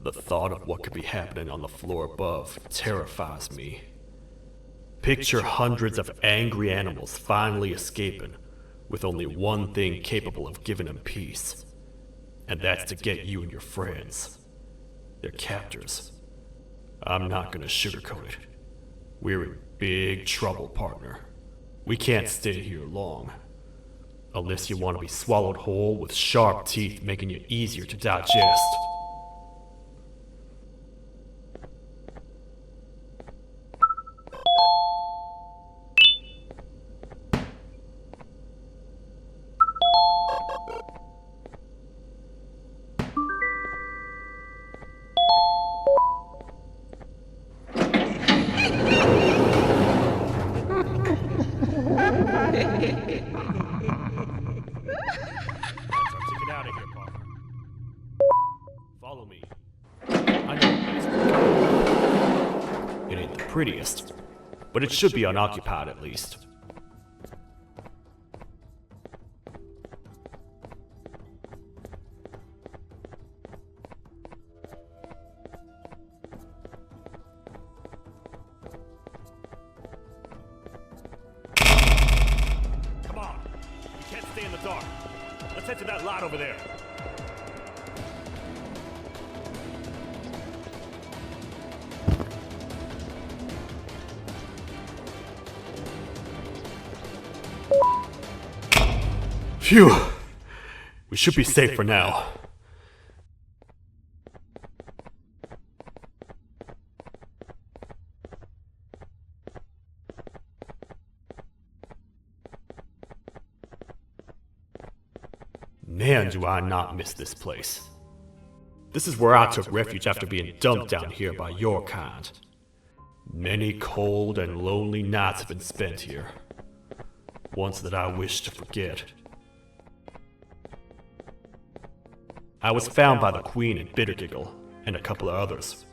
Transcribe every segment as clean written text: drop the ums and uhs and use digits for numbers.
The thought of what could be happening on the floor above terrifies me. Picture hundreds of angry animals finally escaping, with only one thing capable of giving them peace. And that's to get you and your friends, their captors. I'm not gonna sugarcoat it. We're in big trouble, partner. We can't stay here long. Unless you want to be swallowed whole with sharp teeth making you easier to digest. Get out of here, partner. Follow me. I know it ain't the prettiest, but it should be unoccupied at least. Come on, we can't stay in the dark. Let's head to that lot over there. Phew! We should be safe for now. Man, do I not miss this place. This is where I took refuge after being dumped down here by your kind. Many cold and lonely nights have been spent here. Ones that I wish to forget. I was found by the Queen and Bittergiggle, and a couple of others,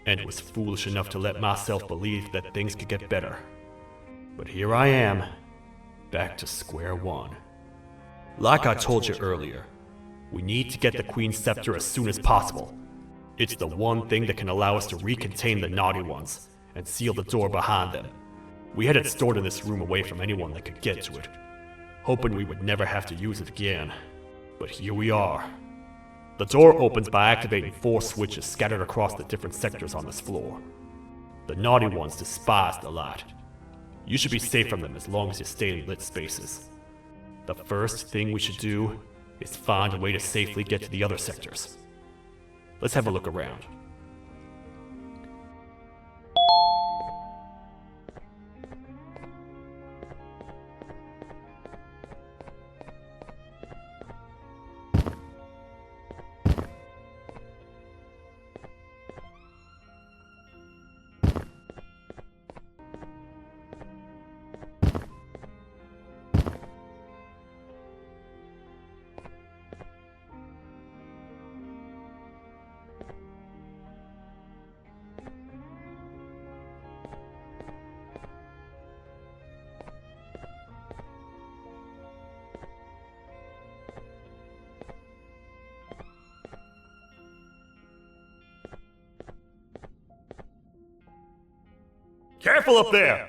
and was foolish enough to let myself believe that things could get better. But here I am, back to square one. Like I told you earlier, we need to get the Queen's scepter as soon as possible. It's the one thing that can allow us to recontain the naughty ones, and seal the door behind them. We had it stored in this room away from anyone that could get to it, hoping we would never have to use it again. But here we are. The door opens by activating 4 switches scattered across the different sectors on this floor. The naughty ones despise the light. You should be safe from them as long as you stay in lit spaces. The first thing we should do is find a way to safely get to the other sectors. Let's have a look around. Careful up there!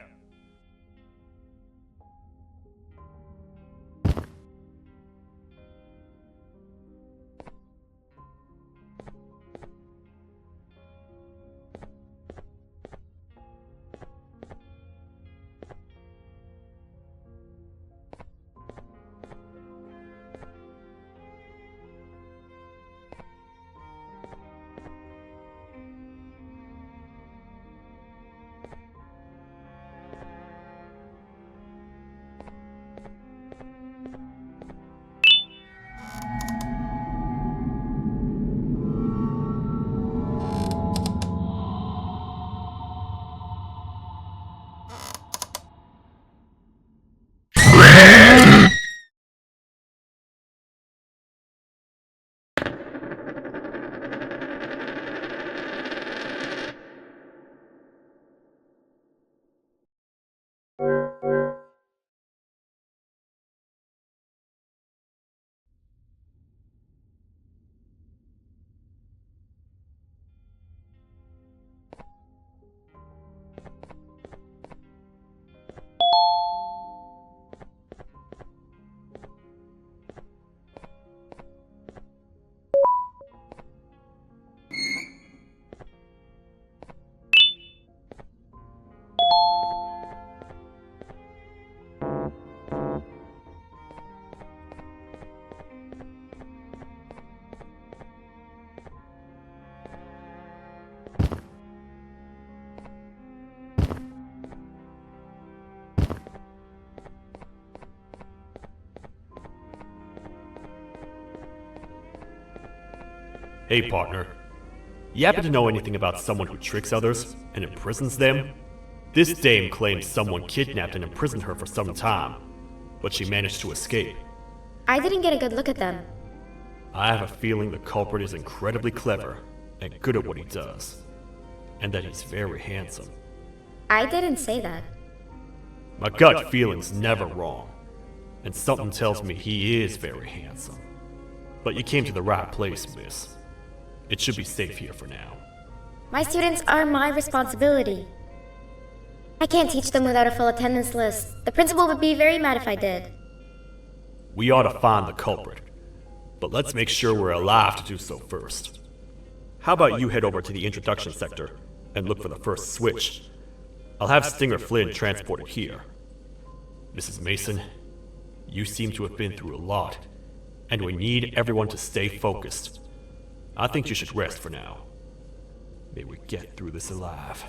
Hey, partner. You happen to know anything about someone who tricks others and imprisons them? This dame claims someone kidnapped and imprisoned her for some time, but she managed to escape. I didn't get a good look at them. I have a feeling the culprit is incredibly clever and good at what he does, and that he's very handsome. I didn't say that. My gut feeling's never wrong, and something tells me he is very handsome. But you came to the right place, miss. It should be safe here for now. My students are my responsibility. I can't teach them without a full attendance list. The principal would be very mad if I did. We ought to find the culprit, but let's make sure we're alive to do so first. How about you head over to the introduction sector and look for the first switch? I'll have Stinger Flynn transported here. Mrs. Mason, you seem to have been through a lot, and we need everyone to stay focused. I think you should rest for now. May we get through this alive.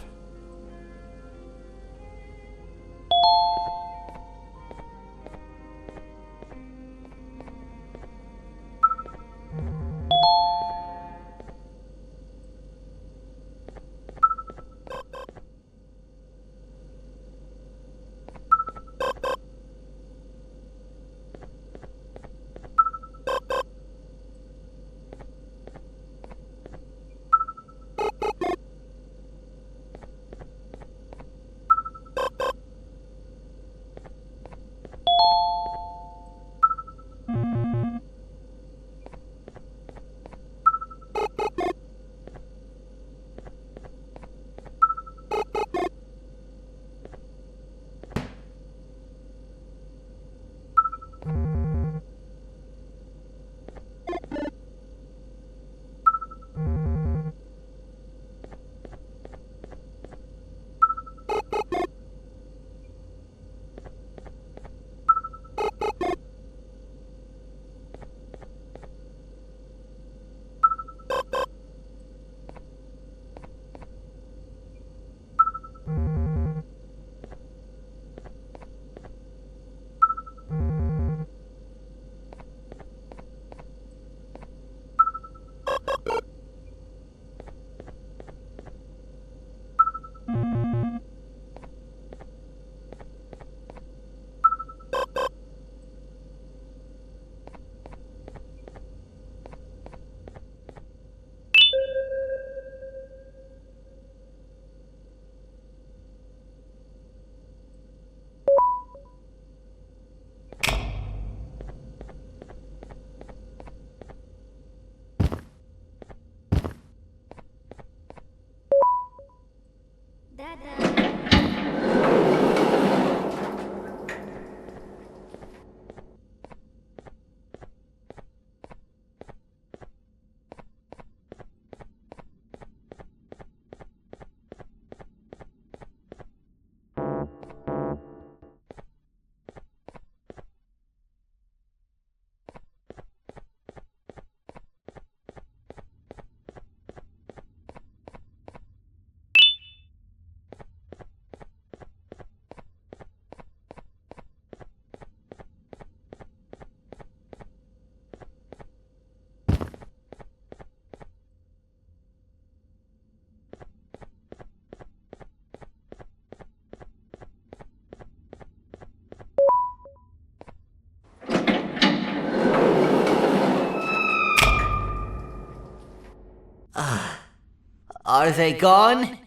Are they gone?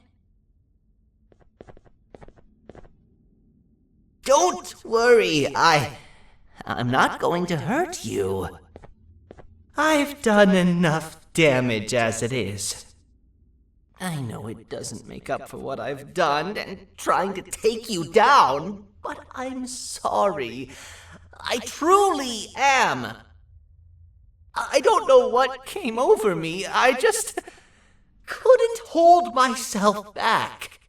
Don't worry, I'm not going to hurt you. I've done enough damage as it is. I know it doesn't make up for what I've done and trying to take you down, but I'm sorry. I truly am. I don't know what came over me. I just couldn't hold myself back.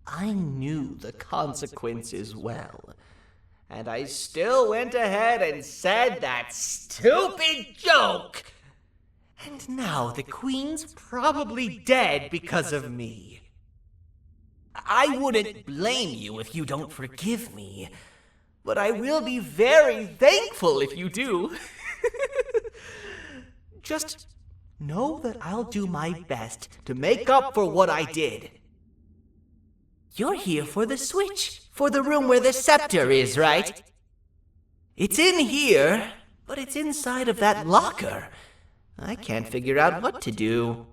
I knew the consequences well, and I still went ahead and said that stupid joke. And now the Queen's probably dead because of me. I wouldn't blame you if you don't forgive me, but I will be very thankful if you do. Just know that I'll do my best to make up for what I did. You're here for the switch, for the room where the scepter is, right? It's in here, but it's inside of that locker. I can't figure out what to do.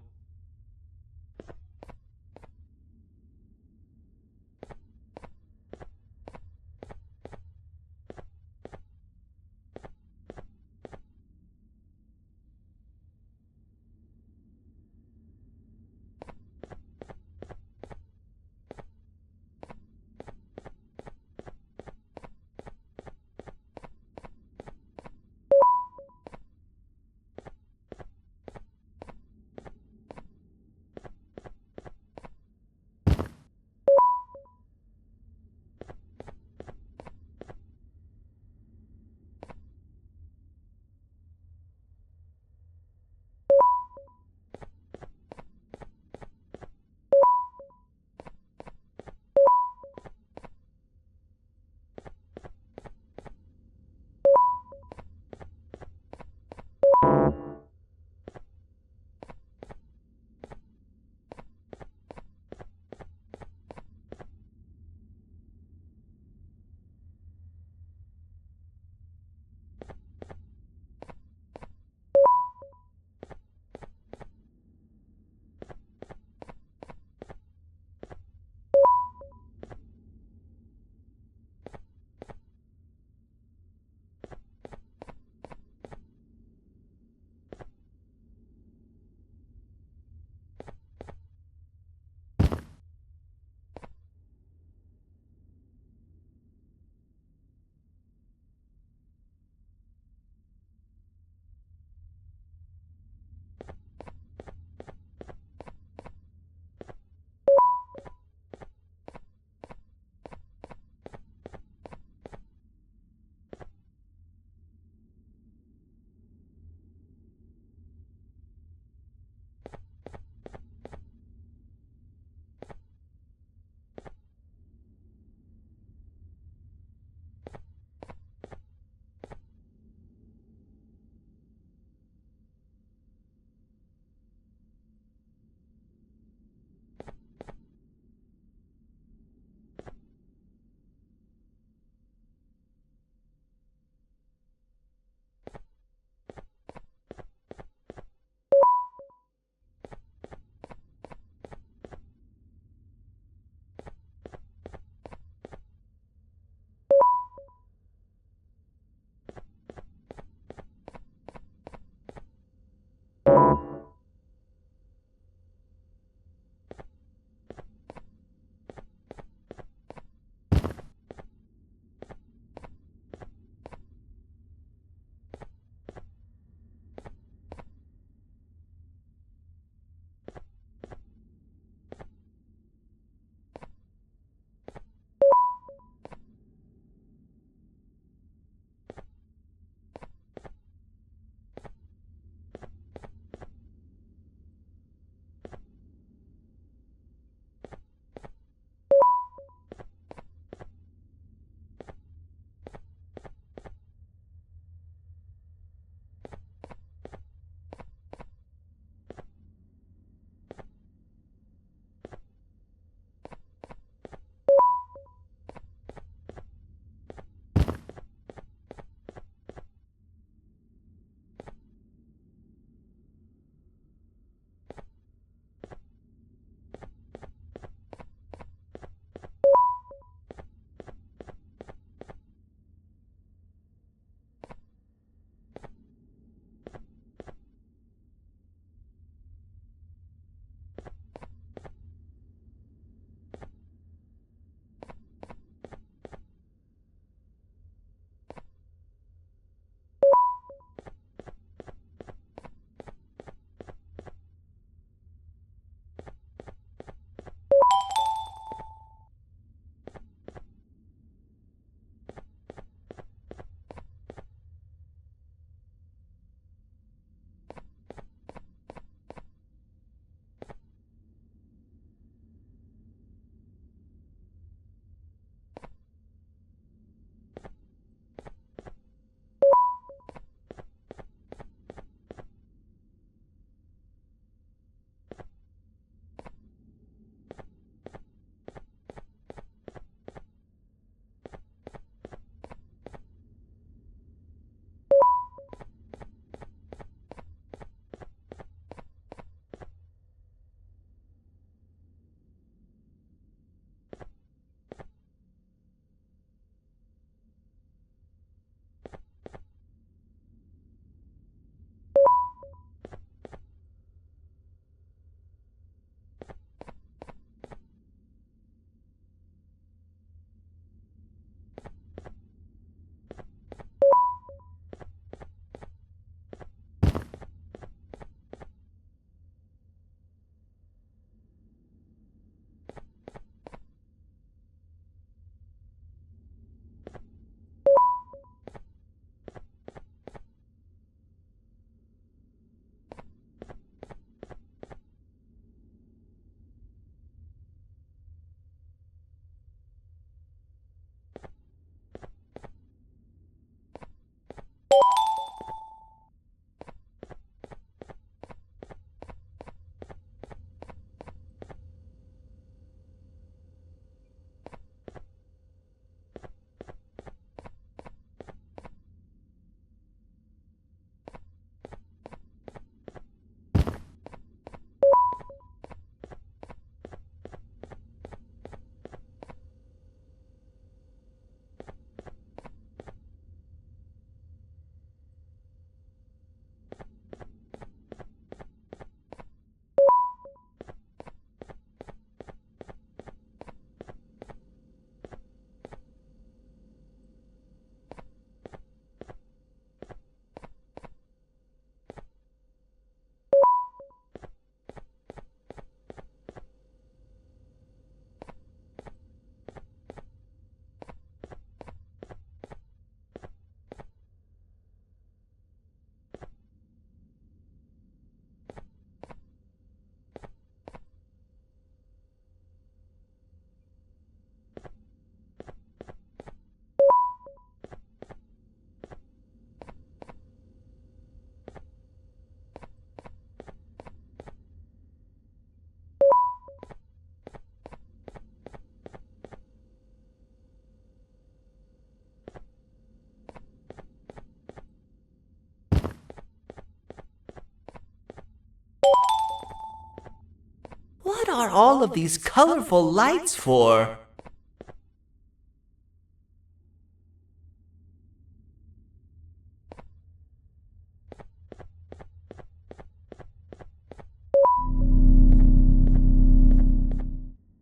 What are all of these colorful lights for?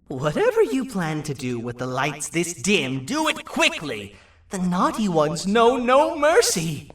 Whatever you plan to do with the lights this dim, do it quickly! The naughty ones know no mercy!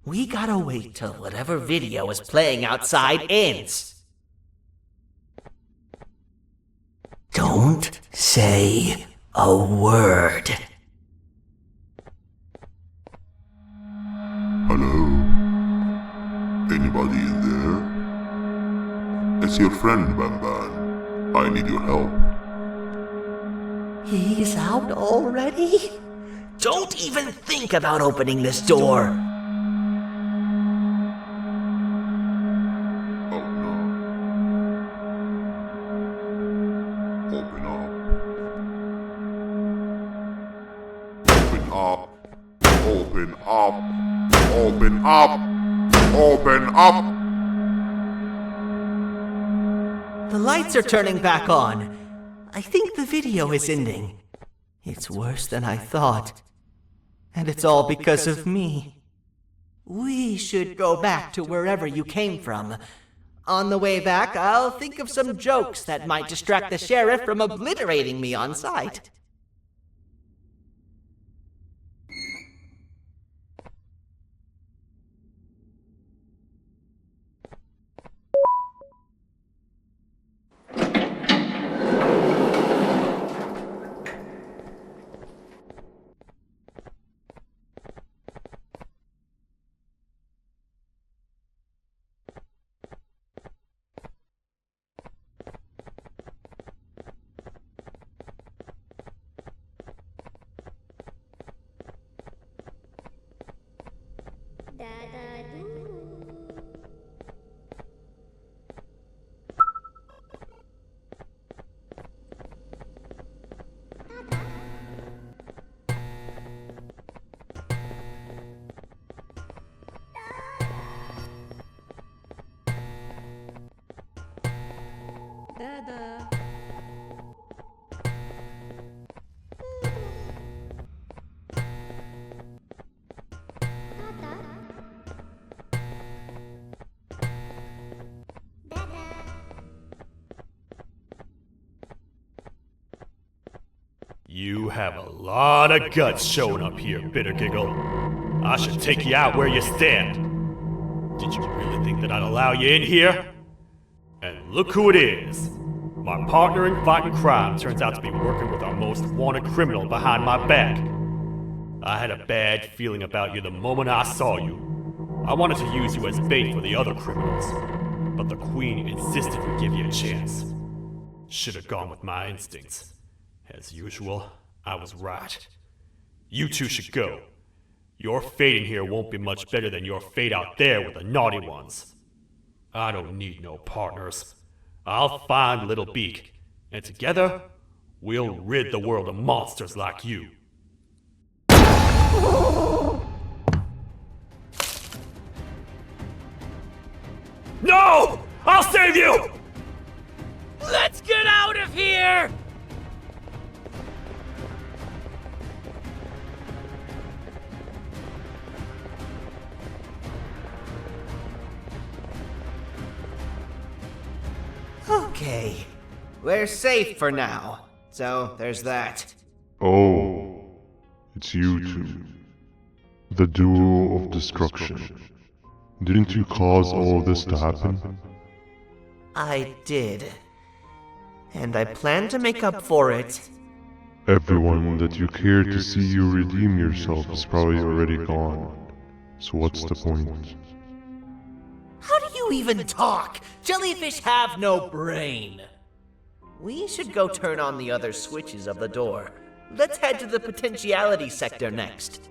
We gotta wait till whatever video is playing outside ends. Don't say a word. Hello? Anybody in there? It's your friend, Banban. I need your help. He's out already? Don't even think about opening this door. Oh no. Open up. Open up. Open up. Open up. Open up. The lights are turning back on. I think the video is ending. It's worse than I thought. And it's all because of me. We should go back to wherever you came from. On the way back, I'll think of some jokes that might distract the sheriff from obliterating me on sight. You have a lot of guts showing up here, Bitter Giggle. I should take you out where you stand. Did you really think that I'd allow you in here? And look who it is. My partner in fighting crime turns out to be working with our most wanted criminal behind my back. I had a bad feeling about you the moment I saw you. I wanted to use you as bait for the other criminals, but the Queen insisted we give you a chance. Should have gone with my instincts. As usual, I was right. You two should go. Your fate in here won't be much better than your fate out there with the naughty ones. I don't need no partners. I'll find Little Beak, and together, we'll rid the world of monsters like you. No! I'll save you! Let's get out of here! Okay, we're safe for now. So there's that. Oh, it's you two. The duo of destruction. Didn't you cause all this to happen? I did. And I plan to make up for it. Everyone that you care to see you redeem yourself is probably already gone. So what's the point? How do you even talk? Jellyfish have no brain. We should go turn on the other switches of the door. Let's head to the potentiality sector next.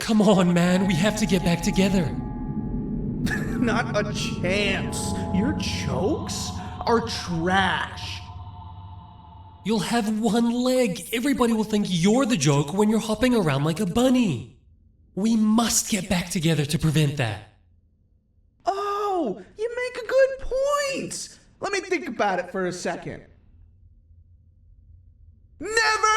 Come on, man, we have to get back together. Not a chance. Your jokes are trash. You'll have one leg. Everybody will think you're the joke when you're hopping around like a bunny. We must get back together to prevent that. Oh, you make a good point. Let me think about it for a second. Never!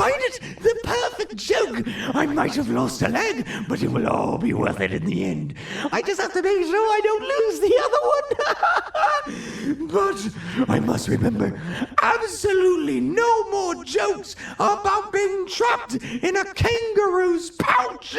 find it! The perfect joke! I might have lost a leg, but it will all be worth it in the end. I just have to make sure I don't lose the other one. But I must remember, absolutely no more jokes about being trapped in a kangaroo's pouch!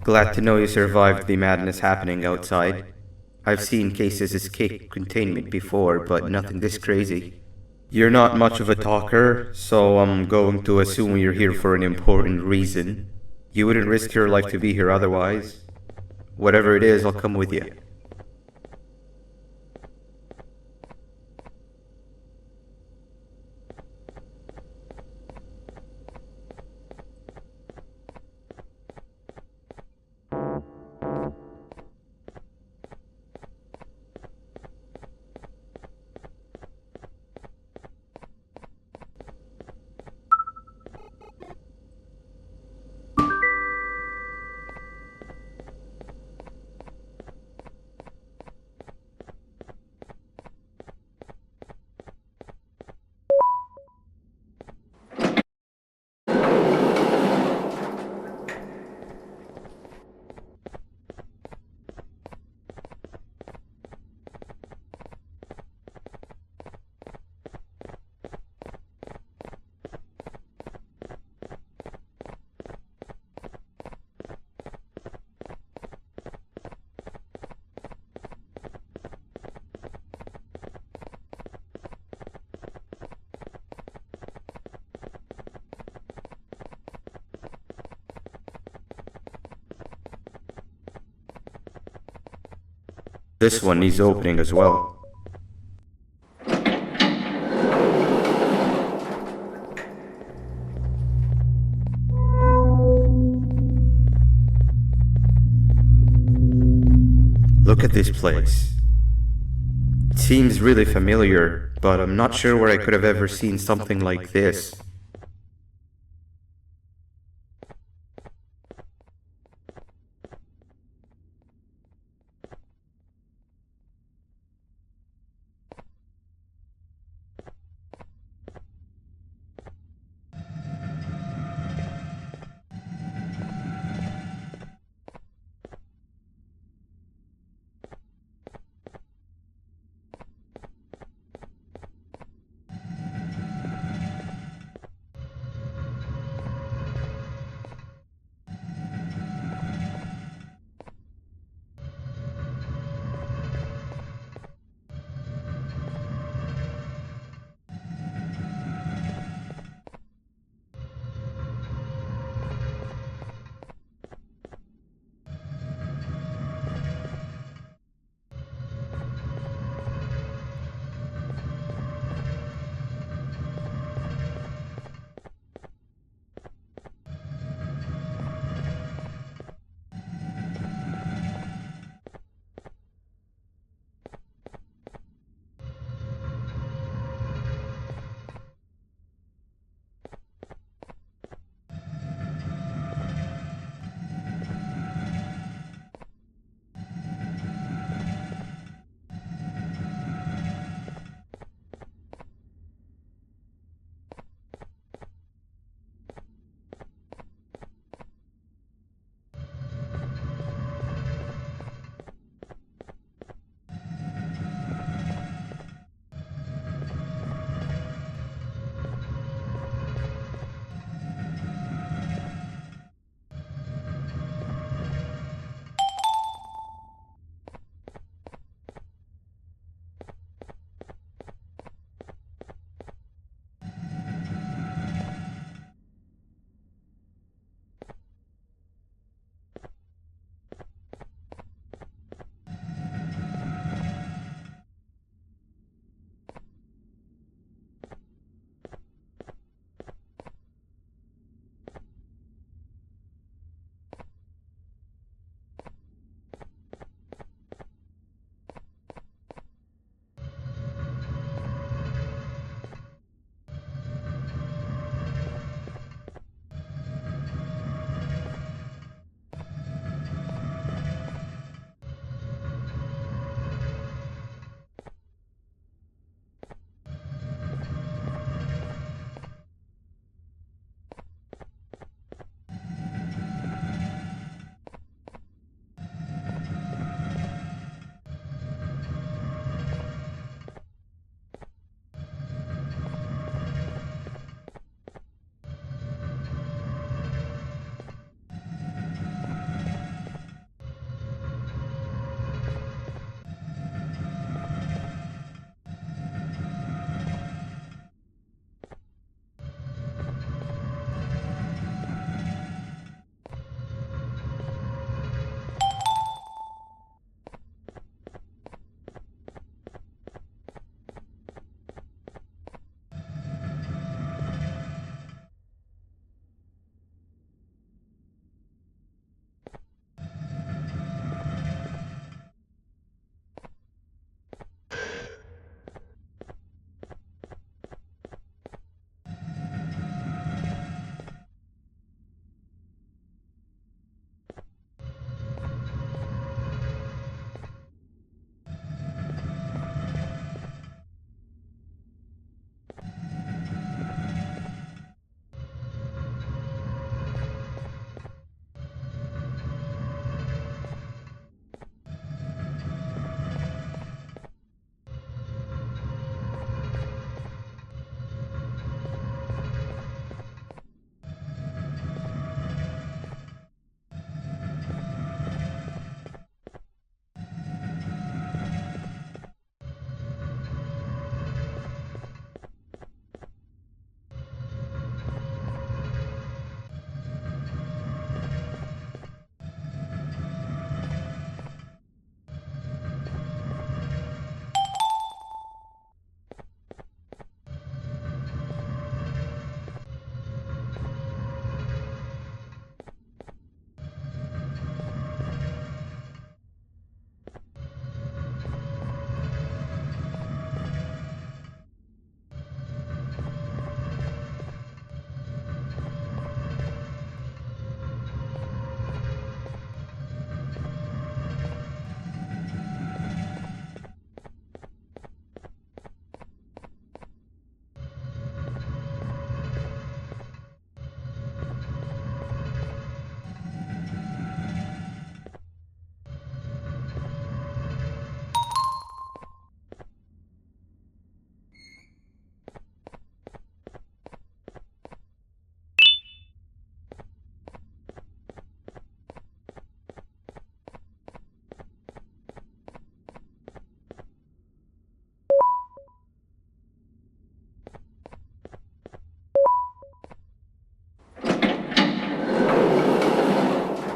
Glad to know you survived the madness happening outside. I've seen cases escape containment before, but nothing this crazy. You're not much of a talker, so I'm going to assume you're here for an important reason. You wouldn't risk your life to be here otherwise. Whatever it is, I'll come with you. This one needs opening as well. Look at this place. It seems really familiar, but I'm not sure where I could have ever seen something like this.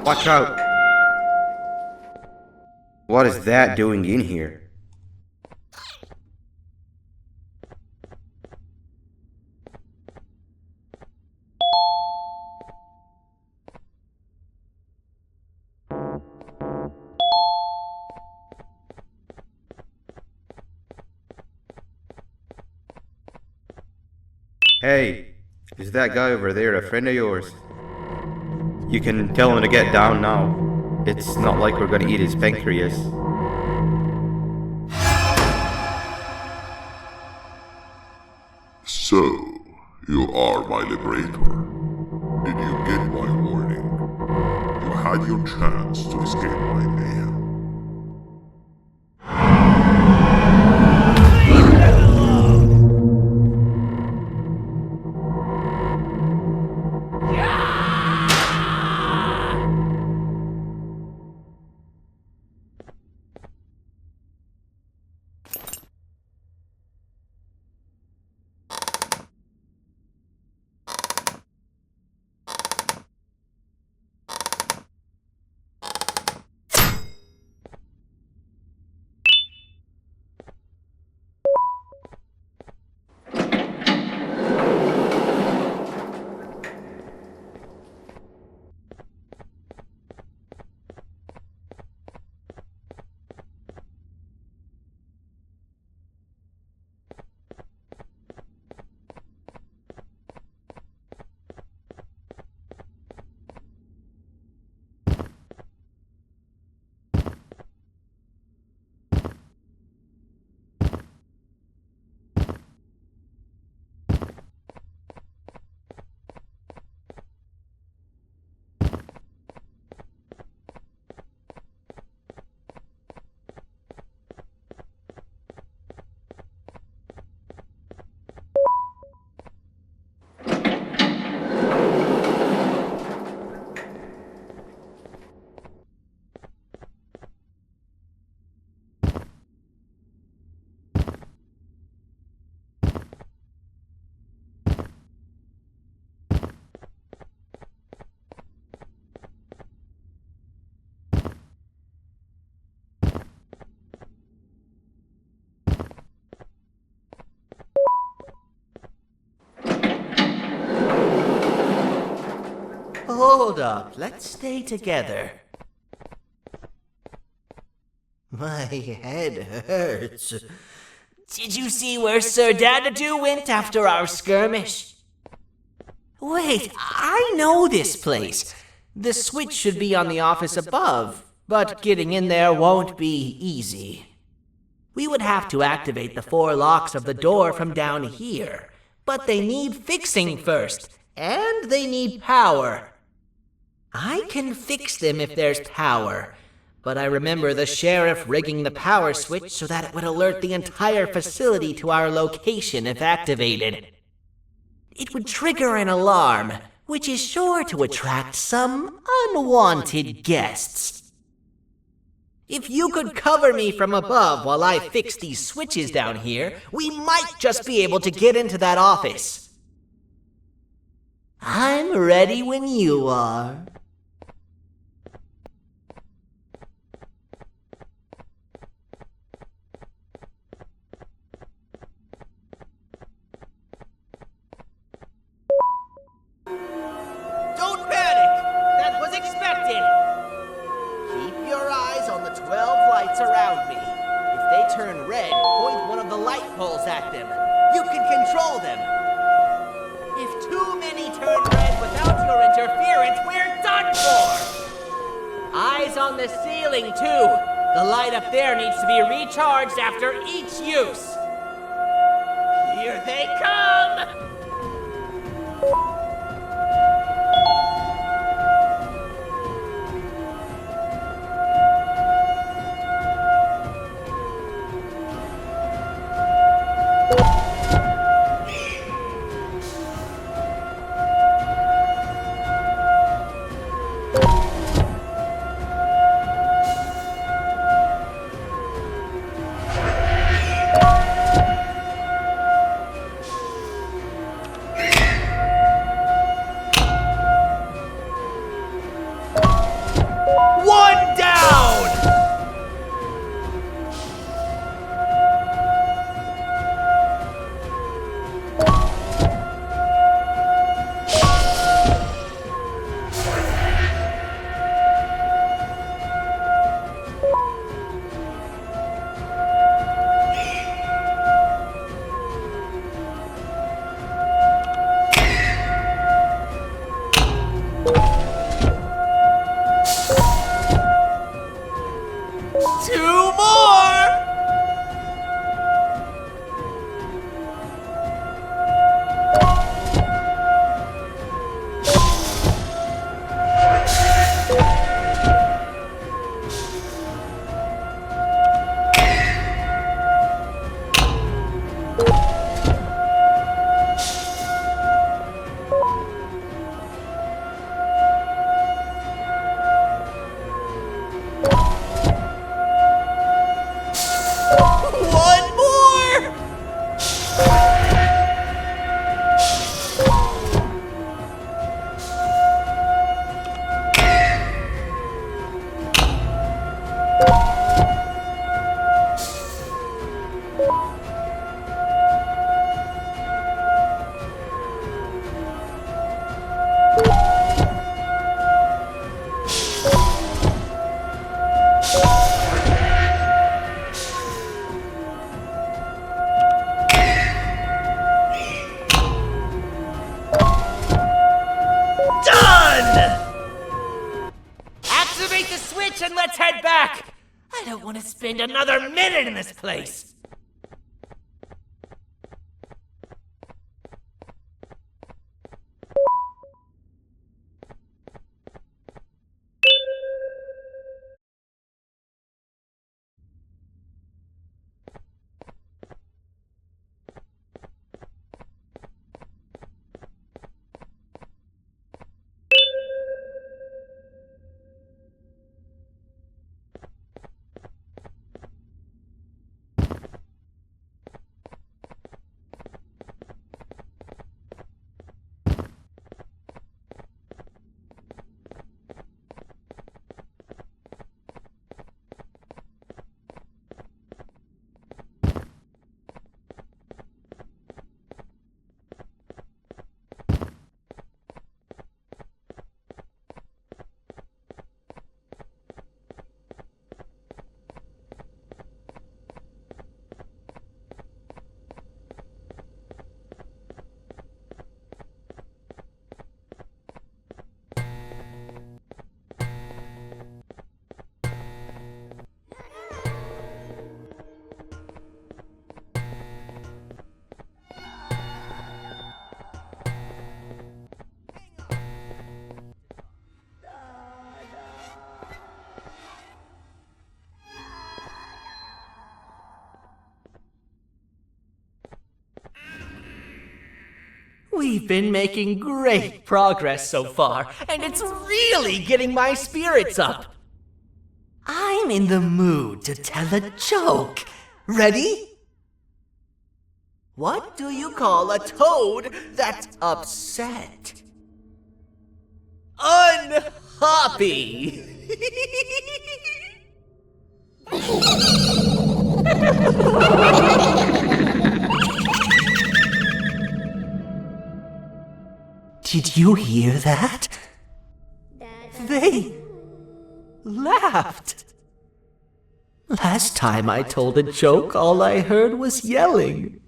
Watch out! What is that doing in here? Hey, is that guy over there a friend of yours? You can tell him to get down now. It's not like we're gonna eat his pancreas. So, you are my liberator. Did you get my warning? You had your chance to escape my mayhem. Hold up, let's stay together. My head hurts. Did you see where Sir Dadadoo went after our skirmish? Wait, I know this place. The switch should be on the office above, but getting in there won't be easy. We would have to activate the 4 locks of the door from down here, but they need fixing first, and they need power. I can fix them if there's power, but I remember the sheriff rigging the power switch so that it would alert the entire facility to our location if activated. It would trigger an alarm, which is sure to attract some unwanted guests. If you could cover me from above while I fix these switches down here, we might just be able to get into that office. I'm ready when you are. Don't panic! That was expected! Keep your eyes on the 12 lights around me. If they turn red, point one of the light poles at them. You can control them. If too many turn red without your interference, we're done for! Eyes on the ceiling, too. The light up there needs to be recharged after each use. Here they come! spend another minute in this place! We've been making great progress so far, and it's really getting my spirits up. I'm in the mood to tell a joke. Ready? What do you call a toad that's upset? Unhappy! Did you hear that? They laughed. Last time I told a joke, all I heard was yelling.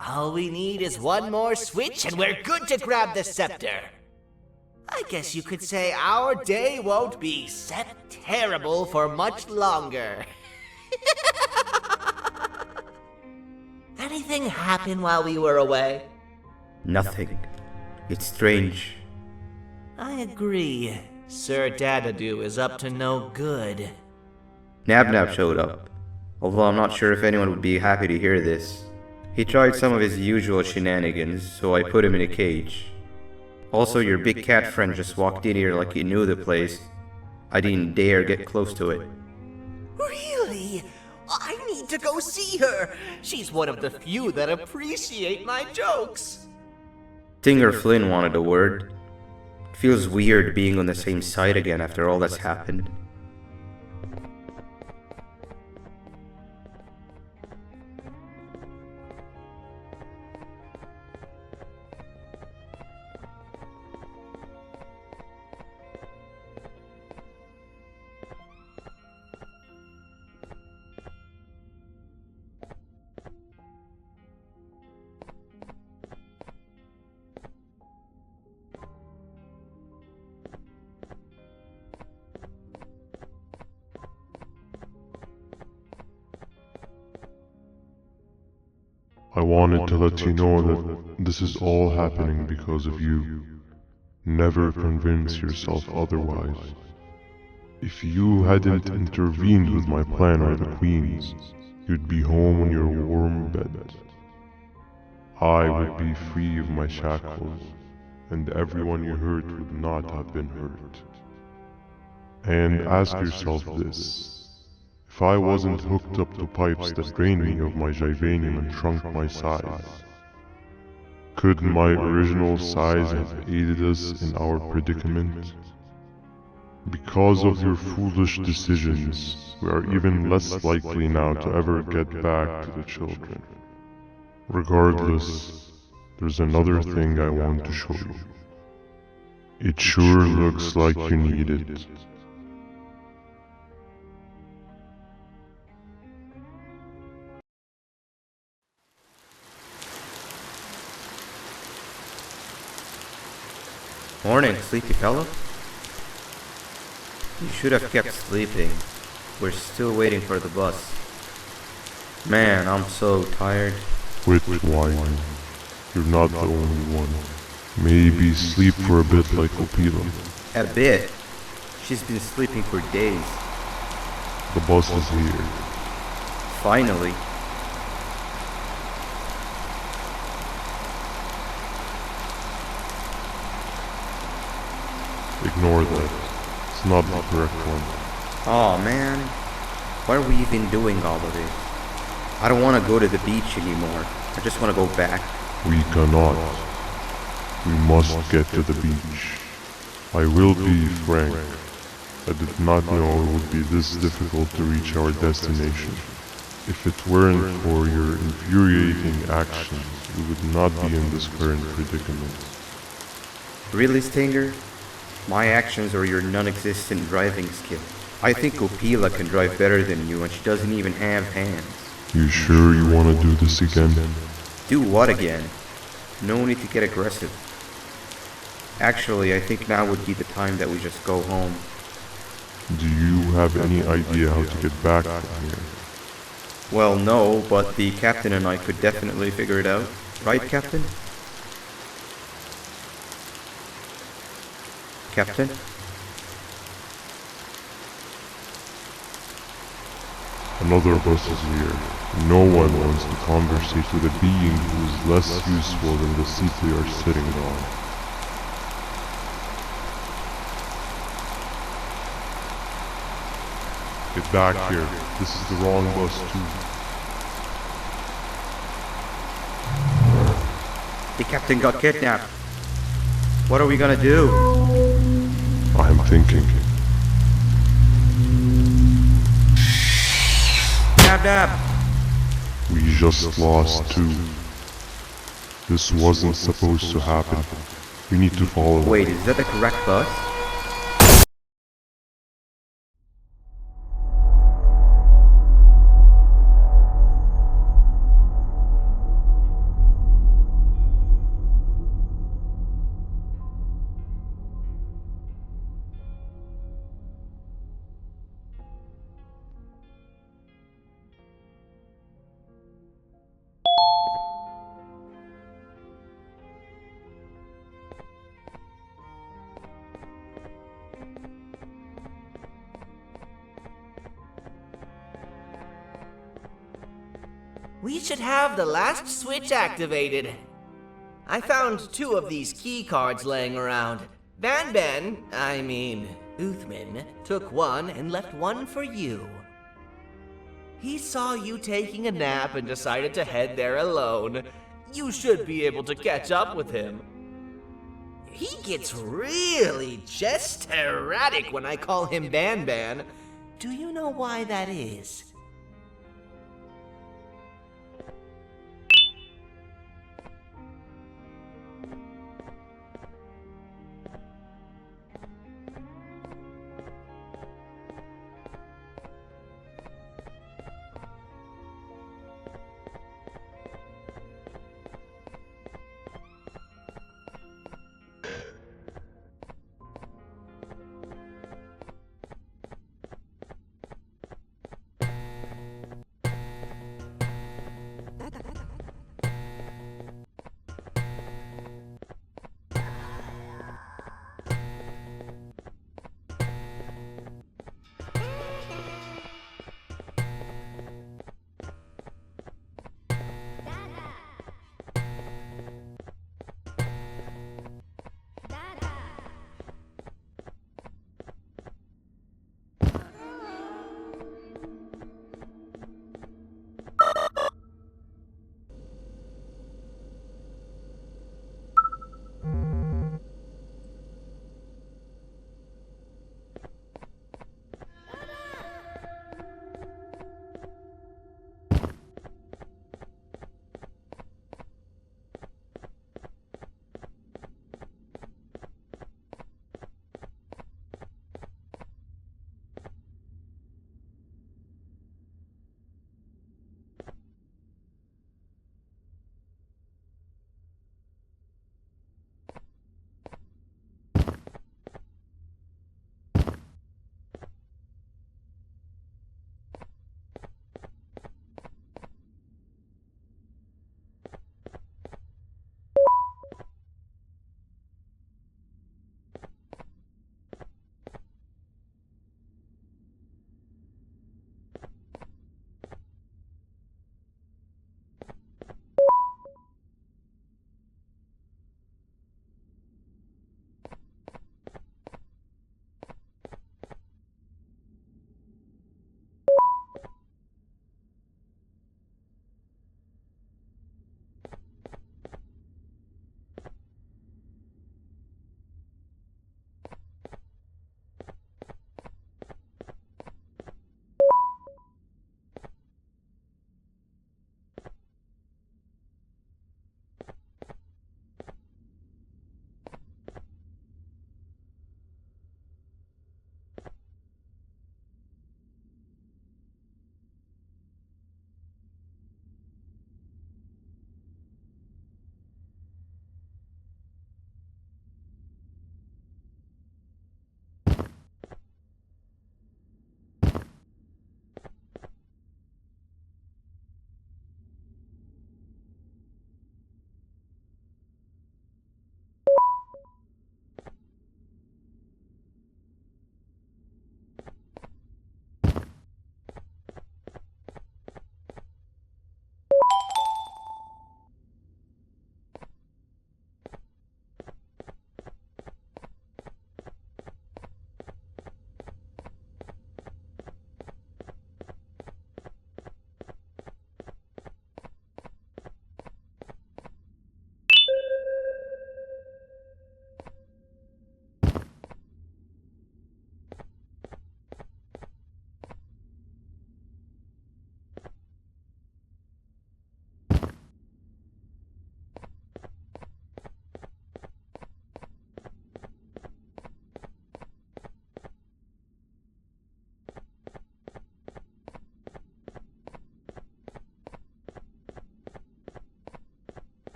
All we need is one more switch and we're good to grab the scepter. I guess you could say our day won't be terrible for much longer. Anything happen while we were away? Nothing. It's strange. I agree. Sir Dadadoo is up to no good. Nab showed up, although I'm not sure if anyone would be happy to hear this. He tried some of his usual shenanigans, so I put him in a cage. Also, your big cat friend just walked in here like he knew the place. I didn't dare get close to it. Really? I need to go see her. She's one of the few that appreciate my jokes. Tinger Flynn wanted a word. It feels weird being on the same side again after all that's happened. I wanted to let you know that this is all happening because of you. Never convince yourself otherwise. If you hadn't intervened with my plan or the Queen's, you'd be home in your warm bed. I would be free of my shackles, and everyone you hurt would not have been hurt. And ask yourself this. If I wasn't hooked up to pipes that drained me of my Jivanium and shrunk my size, Could my original size have aided us in our predicament? Because of your foolish decisions, we are even less likely now to ever get back to the children. Regardless, there's another thing I want to show you. It sure looks like you need it. Morning, sleepy fellow. You should have kept sleeping. We're still waiting for the bus. Man, I'm so tired. Quit whining. You're not the only one. Maybe sleep for a bit like Opila. A bit. She's been sleeping for days. The bus is here. Finally. Ignore that. It's not the correct one. Aw, man. Why are we even doing all of this? I don't want to go to the beach anymore. I just want to go back. We cannot. We must get to the beach. I will be frank. I did not know it would be this difficult to reach our destination. If it weren't for your infuriating actions, we would not be in this current predicament. Really, Stinger? My actions or your non-existent driving skill? I think Opila can drive better than you and she doesn't even have hands. You sure you want to do this again? Do what again? No need to get aggressive. Actually, I think now would be the time that we just go home. Do you have any idea how to get back from here? Well, no, but the captain and I could definitely figure it out. Right, Captain? Captain? Another bus is here. No one wants to conversate with a being who is less useful than the seat they are sitting on. Get back here. This is the wrong bus too. The captain got kidnapped. What are we gonna do? I'm thinking. Dab dab! We just lost two. This wasn't supposed to happen. We need to follow. Wait, is that the correct bus? We should have the last switch activated. I found 2 of these key cards laying around. Uthman, took one and left one for you. He saw you taking a nap and decided to head there alone. You should be able to catch up with him. He gets really just erratic when I call him Banban. Do you know why that is?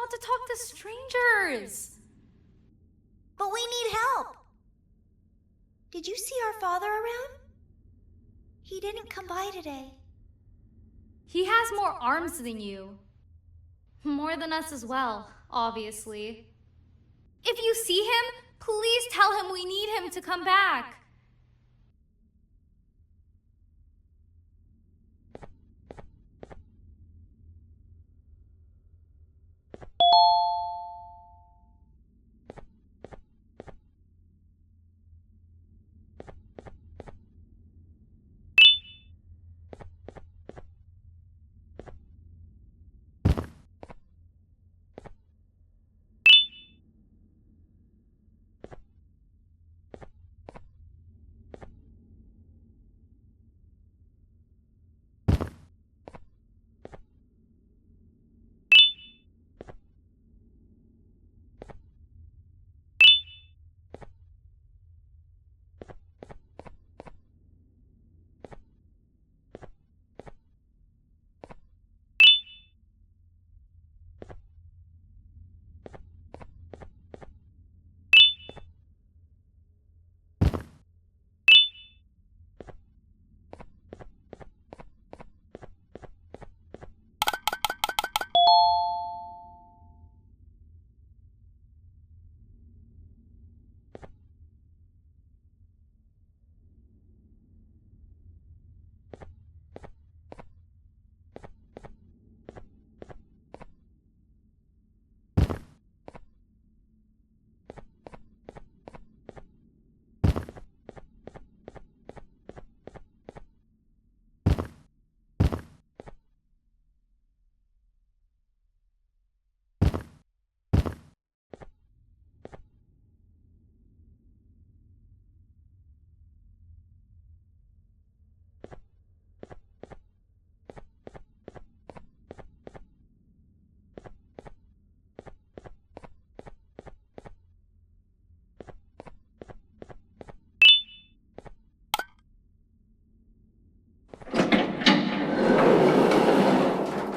not to talk to strangers. But we need help. Did you see our father around? He didn't come by today. He has more arms than you. More than us as well, obviously. If you see him, please tell him we need him to come back.